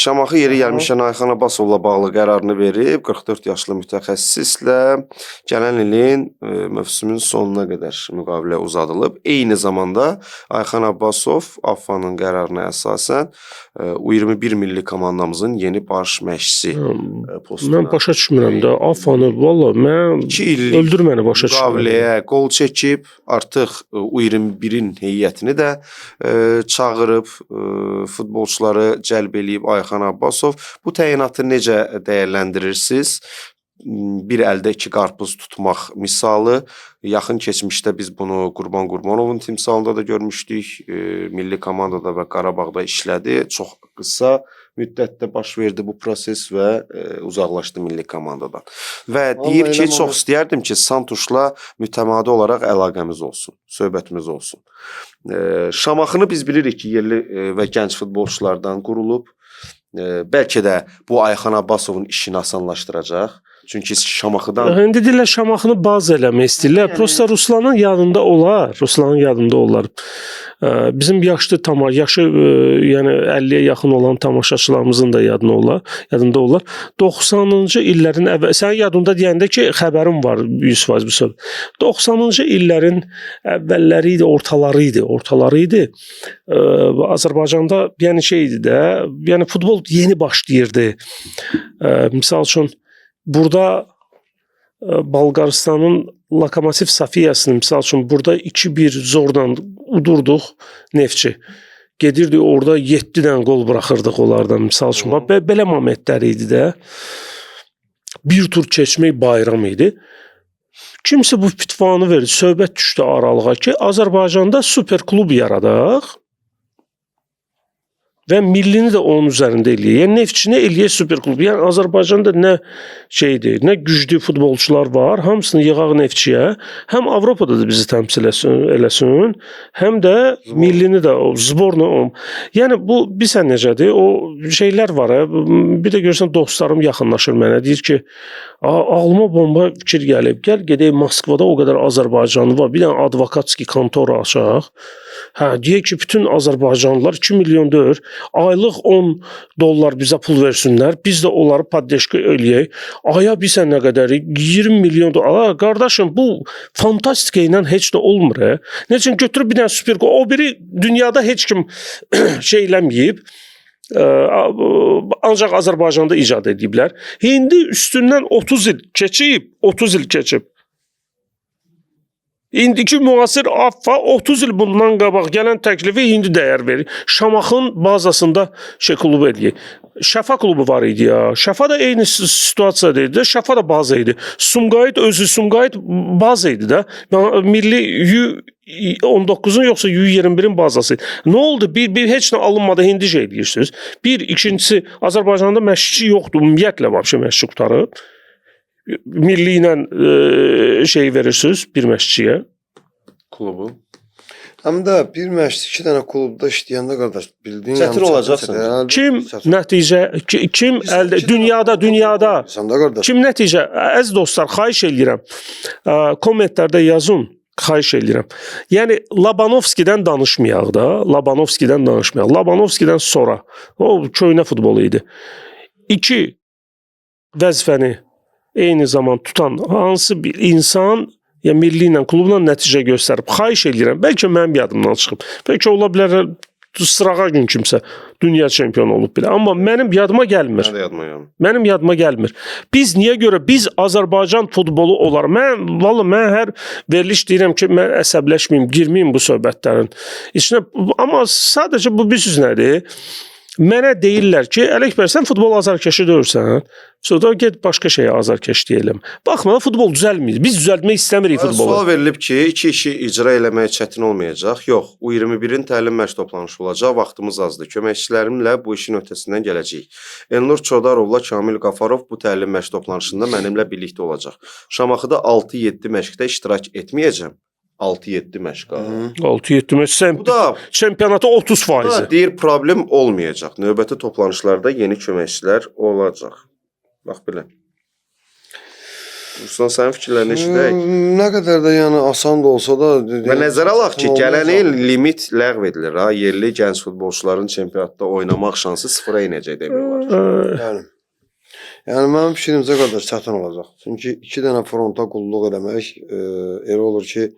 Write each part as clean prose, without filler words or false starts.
Şamaxı yeri gəlmişən Ayxan Abbasovla bağlı qərarını verib, 44 yaşlı mütəxəssislə gələn ilin mövsümün sonuna qədər müqavilə uzadılıb. Eyni zamanda Ayxan Abbasov AFFA'nın qərarına əsasən U21 milli komandamızın yeni baş məşqçisi postuna. Mən başa düşmürəm də AFFA-nı, valla mən 2 illik öldür məni başa düşmürəm. müqaviləyə qol çəkib, artıq U21-in heyətini də çağırıb, futbolçuları cəlb eləyib Ayxan Abbasov. Bu təyinatı necə dəyərləndirirsiniz? Bir əldə iki qarpız tutmaq misalı. Yaxın keçmişdə biz bunu Qurban Qurbanovun timsalında da görmüşdük. Milli komandada və Qarabağda işlədi. Çox qısa müddətdə baş verdi bu proses və uzaqlaşdı milli komandadan. Və deyir ki, çox istəyərdim ki, Santuşla mütəmadi olaraq əlaqəmiz olsun, söhbətimiz olsun. Şamaxını biz bilirik ki, yerli və gənc futbolçulardan qurulub. Bəlkə də bu Ayxan Abbasovun işini asanlaşdıracaq. Çünki Şamaxıdan... İndi deyirlər Şamaxını baz eləmək istəyirlər. Prosta Ruslanın yadında olar. Ruslanın yadında olar. Bizim yaşı yəni 50-yə yaxın olan tamaşaçılarımızın da yadında olar. 90-cı illərin əvvəl... Sənin yadında deyəndə ki, xəbərim var 100% bu söhbət. 90-cı illərin əvvəlləri idi, ortaları idi. Azərbaycanda yəni şeydi də, yəni futbol yeni başlayırdı. Misal üçün burada Balqaristanın Lokomotiv Sofiyasını misal üçün burada 2-1 zordan udurduq Neftçi. Gedirdik orada 7 dənə gol buraxırdıq onlardan misal üçün. Belə momentlər idi də. Bir tur keçmək bayram idi. Kimsə bu fitvanı verdi. Söhbət düşdü aralığa ki, Azərbaycanda super klub yaradaq. Və millini də onun üzərində eləyək. Yəni Neftçini eləyək super klub. Yəni Azərbaycanda nə şeydir, nə güclü futbolçular var, hamısını yığaq Neftçiyə. Həm Avropada da bizi təmsil eləsin, həm də millini də zborna. Yəni bu bilsən necədir? O şeylər var. Bir də görsən dostlarım yaxınlaşır mənə, deyir ki, ağlıma bomba fikir gəlib. Gəl gedək Moskvada o qədər Azərbaycanlı var. Bir dənə advokatski kontora açaq. Deyək ki, bütün Azərbaycanlılar 2 milyon döyür. Aylıq $10 bizə pul versinlər. Biz də onları paddeşka eləyək. Aya bilsən nə qədər? 20 milyon $. Qardaşım, bu fantastika ilə heç də olmur. Necə götürüb bir dənə super o biri dünyada heç kim şey eləməyib. Ancaq Azərbaycanda icad ediblər. İndi üstündən 30 il keçib. İndiki müasir AFFA 30 il bundan qabaq gələn təklifi indi dəyər verir. Şamaxın bazasında klub eləyir. Şəfa klubu var idi ya. Şəfa da eyni situasiyada idi. Şəfa da baza idi. Sumqayıt baza idi də. Milli U19-un yoxsa U21-in bazası. Nə oldu? Bir heç nə alınmadı, hindi şey deyirsiniz. İkincisi, Azərbaycanda məşqçi yoxdur. Ümumiyyətlə məşqçi qutarıb. Milli ilə şey verirsiniz bir məşqçiyə. Klubu. Həm də bir məşqçi 2 dənə klubda işləyəndə qardaş bildiyin çətin olacaqsan. Kim nəticə, kim əldə dünyada kim nəticə? Əziz dostlar, xahiş eləyirəm. Kommentlərdə yazın. Xahiş eləyirəm. Yəni Labanovskidən danışmayaq da, Labanovskidən sonra. O köhnə futbolu idi. 2 vəzifəni eyni zaman tutan hansı bir insan ya milli ilə, klubla nəticə göstərib. Xahiş eləyirəm. Bəlkə mənim yadımdan çıxıb. Bəlkə ola bilər sırağa gün kimsə dünya çempionu olub bile. Amma mənim yadıma gəlmir. Mənim yadıma gəlmir. Biz niyə görə? Biz Azərbaycan futbolu olar. Mən hər veriliş deyirəm ki, mən əsəbləşməyim, girməyim bu söhbətlərin içinə. Amma sadəcə bu bir söz nədir? Mənə deyirlər ki, Ələkbər, sən futbol azarkeşi deyirsən. Sonra get başqa şeyə azarkeş deyelim. Baxmadan futbol düzəlmir. Biz düzəltmək istəmirik futbolu. Sual verilib ki, 2 işi icra eləmək çətin olmayacaq. Yox, U21-in təlim məşq toplanışı olacaq. Vaxtımız azdır. Köməkçilərimlə bu işin öhdəsindən gələcəyik. Elnur Çodarovla Kamil Qafarov bu təlim məşq toplanışında mənimlə birlikdə olacaq. Şamaxıda 6-7 məşqdə iştirak etməyəcəm. 6-7 məşq. 6-7 məşq. Bu da çempionata 30%. Deyir, problem olmayacaq. Növbəti toplanışlarda yeni köməkçilər olacaq. Bax belə. Ruslan sənin fikirlərini eşidək. Nə qədər də yəni asan da olsa da Və nəzərə alaq ki, gələn il limit ləğv edilir ha. Yerli gənc futbolçuların çempionatda oynamaq şansı sıfıra enəcək demək olar. Yəni mənim fikrimcə qardaş çətin olacaq. Çünki 2 dənə fronta qulluq eləmək elə olur ki,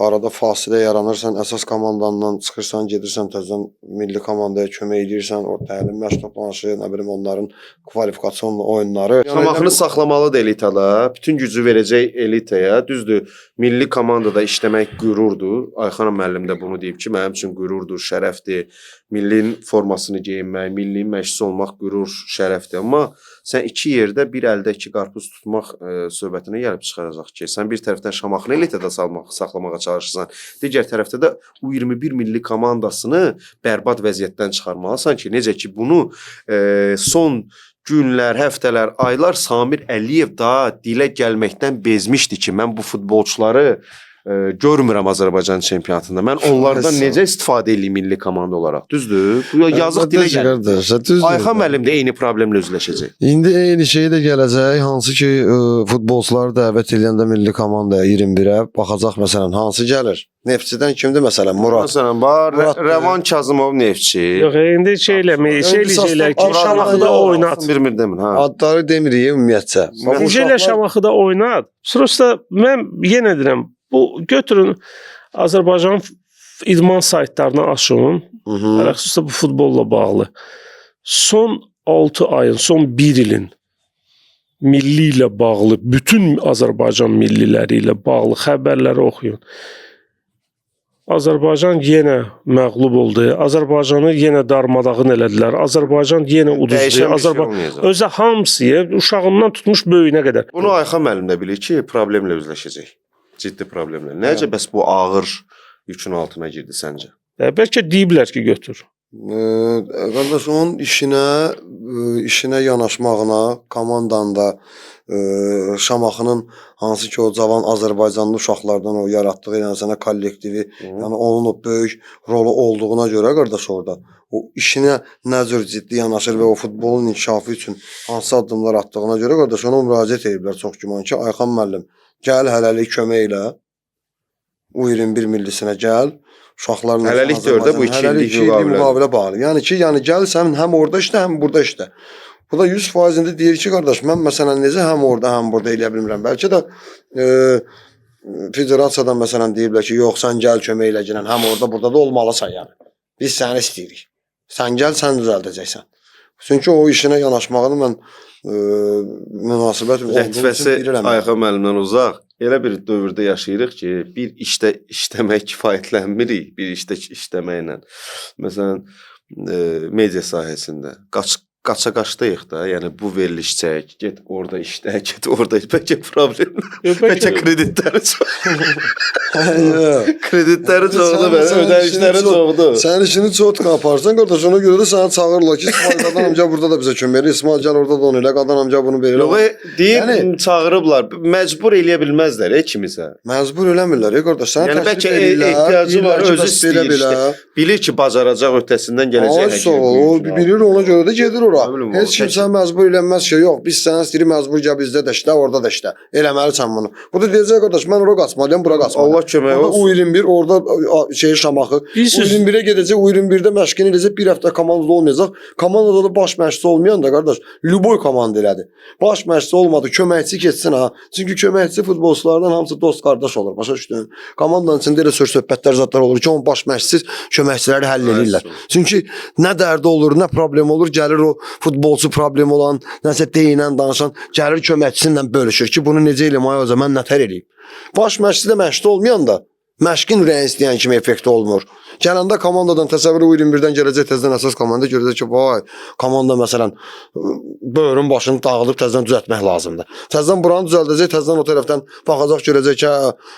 arada fasilə yaranırsan, əsas komandandan çıxırsan, gedirsən təzədən milli komandaya kömək edirsən, o təlim məşq toplanışı, nə bilim onların kvalifikasiyon oyunları. Şamaxını saxlamalıdır elitada. Bütün gücü verəcək elitaya. Düzdür, milli komandada işləmək qürurdur. Ayxan müəllim də bunu deyib ki, mənim üçün qürurdur, şərəfdir. Millinin formasını geyinmək, millinin məşqçisi olmaq qürur, şərəfdir. Amma sən iki yerdə bir əldə iki qarpız tutmaq söhbətinə gəlib çıxaracaq ki, sən bir tərəfdən Şamaxını elitada saxlamağa çalışırsan, digər tərəfdə də U21 milli komandasını bərbad vəziyyətdən çıxarmalısan ki, necə ki bunu son günlər, həftələr, aylar Samir Əliyev daha dilə gəlməkdən bezmişdi ki, mən bu futbolçuları görmürəm Azərbaycan çempionatında. Mən onlardan necə istifadə edeyim milli komanda olaraq? Düzdür? Bu yazıq dilə gəlir. Ayxan müəllim də eyni problemlə üzləşəcək. İndi eyni şey də gələcək. Hansı ki futbolçuları dəvət edəndə milli komandaya 21-ə baxacaq məsələn hansı gəlir? Neftçidən kimdir məsələn? Murad. Məsələn, var Rəvan Kazımov Neftçi. Yox, indi şey eləyəcəklər ki, Şamaxıda oynat. Bir demirik, ha. Adları demirik ümumiyyətcə. Necə Şamaxıda oynat? Prosta mən yenə deyirəm, bu götürün Azərbaycan idman saytlarını açın. Xüsusilə bu futbolla bağlı. Son 6 ayın, son 1 ilin milli ilə bağlı, bütün Azərbaycan milliləri ilə bağlı xəbərləri oxuyun. Azərbaycan yenə məğlub oldu. Azərbaycanı yenə darmadağın elədilər. Azərbaycan yenə uduzdu. Özə hamısı, uşağından tutmuş böyüyünə qədər. Bunu Ayxan müəllim də bilir ki, problemlə üzləşəcək. Ciddi problemlə. Necə bəs bu ağır yükün altına girdi səncə? Bəlkə deyiblər ki, götür. Qardaş, onun işinə yanaşmağına, komandanda Şamaxının hansı ki o cavan Azərbaycanlı uşaqlardan o yaratdığı yəni sənə kollektivi, yəni onun o böyük rolu olduğuna görə qardaş orada o işinə nə cür ciddi yanaşır və o futbolun inkişafı üçün hansı addımlar atdığına görə qardaş ona müraciət ediblər çox güman ki, Ayxan müəllim gəl hələlik kömək elə U21 millisinə gəl. Uşaqlarla hələlik də orada bu 2 illik müqavilə bağlı. Yəni ki, gəl sən həm orada işlə, həm burada işlə. Bu da 100% indi deyir ki, qardaş, mən məsələn necə həm orada, həm burada eləyə bilmirəm. Bəlkə də federasiyadan məsələn deyiblər ki, yox, sən gəl kömək elə gələn, həm orada, burada da olmalısan yəni. Biz səni istəyirik. Sən gəl, sən düzəldəcəksən. Çünki o işinə yanaşmağını mən münasibət olduğu üçün bilirəm. Ayxan müəllimdən uzaq. Elə bir dövrdə yaşayırıq ki, bir işdə işləmək kifayətlənmirik, bir işdə işləməklə. Məsələn, media sahəsində qaça-qaçdayıq da, yəni bu veriliş çək, get orada işlə, get orada işlə, bəlkə problem, bəlkə kreditləri çox. Kreditləri çoxdur, ödənişləri çoxdur. Sən işini çox qaparsan, qardaş, ona görə də səni çağırırlar ki, İsmail Qadan amca burada da bizə kömək edir, İsmail gəl orada da onu elə, Qadan amca bunu verir. Yox, deyim, çağırıblar, məcbur eləyə bilməzlər, kimisə. Məcbur eləmirlər, qardaş, səni təklif edirlər. Yəni, bəlkə ehtiyacı var, özü istəyir işte. Bilir ki, bacaracaq öhdəsindən gələcək həkim. O bilir, ona görə də gedir ora. Heç kimsə məcbur eləməz ki, yox, biz sənə istəyirik məcbur gəl bizdə də işlə, orada da işlə. Eləməlisən bunu. Bu da deyəcək qardaş, mən ora qaçmalıyam, bura qaçmalıyam. Allah kömək olsun. U21 orada Şamaxı. U21-ə gedəcək, U21-də məşqini eləyəcək, bir həftə komandada olmayacaq. Komandada da baş məşqçi olmayan da qardaş, Lüboy komanda elədi. Baş məşqçi olmadı, köməkçi keçsin ha. Çünki köməkçi futbolçulardan hamısı dost qardaş olur. Başa düşdün? Komandanın içində elə söhbətlər zətlər olur ki, onun baş məşqçisi köməkçiləri həll edirlər. Çünki nə dərdi olur, nə problem olur, gəlir o futbolçu problemi olan, nəsə deyinən, danışan, gəlir köməkçisinlə bölüşür ki, bunu necə eləməyə o zaman nətər eləyib. Baş məşqçi də məşqçi olmayan da, məşqin ürəyin istəyən kimi effekti olmur. Gələndə komandadan təsəvvür U21-dən gələcək təzədən əsas komanda görəcək ki, vay, komanda məsələn böyrün başını dağılıb təzədən düzəltmək lazımdır. Təzədən buranı düzəldəcək, təzədən o tərəfdən baxacaq görəcək ki,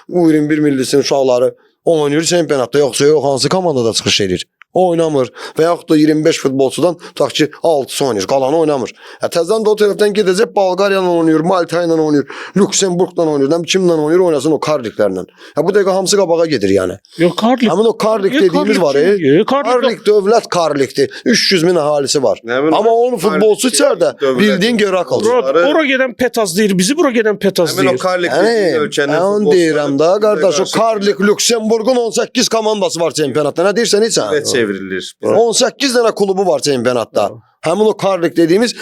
U21 millisinin uşaqları oynayır çempionatda, yoxsa yox, hansı komandada çıxış edir. oynamır və yaxud da 25 futbolçudan tutaq ki 6-sı oynayır, qalanı oynamır. Təzədən də o tərəfdən gedəcək Bolqariya ilə oynayır, Malta ilə oynayır, Lüksemburqla oynayır, kimlə oynayır, oynasın o Karliklərlə. Bu dəqiqə hamısı qabağa gedir yəni. Yox, Karlik. Həmin o Karlik dediyimiz var. Karlik dövlət Karlikdir. 300 min əhalisi var. Amma onun futbolçu içəridə bildiyin Gerakal. Ora gedən Petaz deyir, bizi bura gedən Petaz deyir. Həmin o Karlik dediyin ölkənin Mən deyirəm də qardaş, o Karlik Lüksemburqun 18 komandası var çempionatda. Nə deyirsən heç sən? çevrilir. 18 dənə klubu var çempionatda. Həmin o Karlik dediyimiz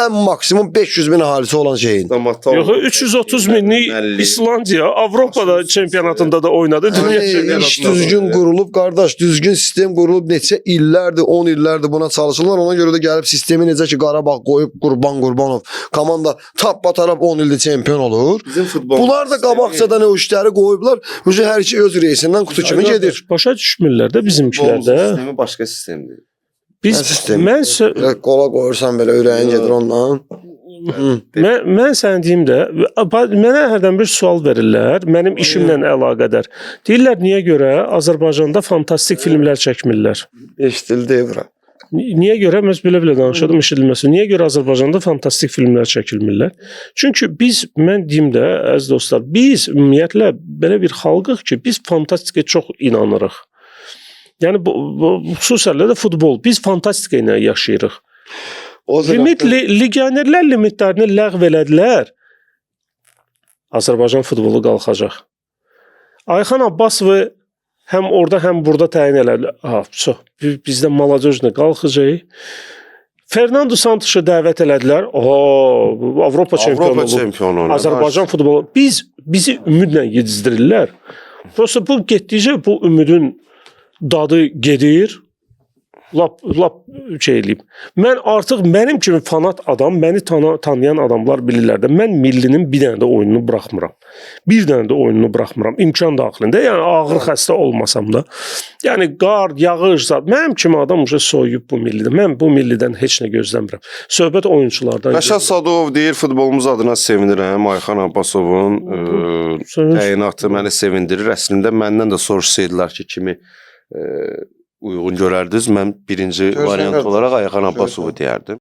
ən maksimum 500 min əhalisi olan şeyin. Yox, 330 minlik İslandiya Avropada çempionatında da oynadı. Dünya İş düzgün qurulub qardaş, düzgün sistem qurulub neçə illərdir, 10 illərdir buna çalışırlar. Ona görə də gəlib sistemi necə ki Qarabağ qoyub Qurbanov komanda tappatarab 10 ildir çempion olur. Bunlar da qabaqcadan o işləri qoyublar. Müjə hər şey öz reysindən qutu kimi gedir. Başa düşmürlər də bizimkilər də. Sistemi başqa sistemdir. Biz mən qola qoyursan belə ürəyin gedir ondan. Mən sənə deyim də, mənə hərdən bir sual verirlər, mənim işimlə əlaqədar. Deyirlər, niyə görə Azərbaycanda fantastik filmlər çəkmirlər? Eşidildi bura. Niyə görə? Mən belə danışırdım, eşidilməsi. Niyə görə Azərbaycanda fantastik filmlər çəkilmirlər? Çünki mən deyim də, əziz dostlar, biz ümumiyyətlə belə bir xalqıq ki, biz fantastikə çox inanırıq. Yəni, xüsusən də futbol. Biz fantastika ilə yaşayırıq. Legionerlər limitlərini ləğv elədilər. Azərbaycan futbolu qalxacaq. Ayxan Abbasovu həm orada, həm burada təyin elədilər. Bizdə Malacözlə qalxacaq. Fernando Santosu dəvət elədilər. Avropa çempionu. Azərbaycan futbolu. Bizi ümidlə yedizdirirlər. Prosta bu getdikcə bu ümidin dadı gedir. Lap şey eləyib. Mən artıq mənim kimi fanat adam, məni tanıyan adamlar bilirlər də, mən millinin bir dənə də oyununu buraxmıram. Bir dənə də oyununu buraxmıram. İmkan daxilində. Yəni ağır xəstə olmasam da. Yəni qar, yağış zat. Mənim kimi adam soyuyub bu millidən. Mən bu millidən heç nə gözləmirəm. Söhbət oyunçulardan. Rəşad Sadov deyir, futbolumuz adına sevinirəm. Ayxan Abbasovun təyinatı məni sevindirir. Əslində məndən də soruşsaydılar ki, kimi uyğun görərdiniz, mən birinci variant olaraq Ayxan Abbasovu deyərdim.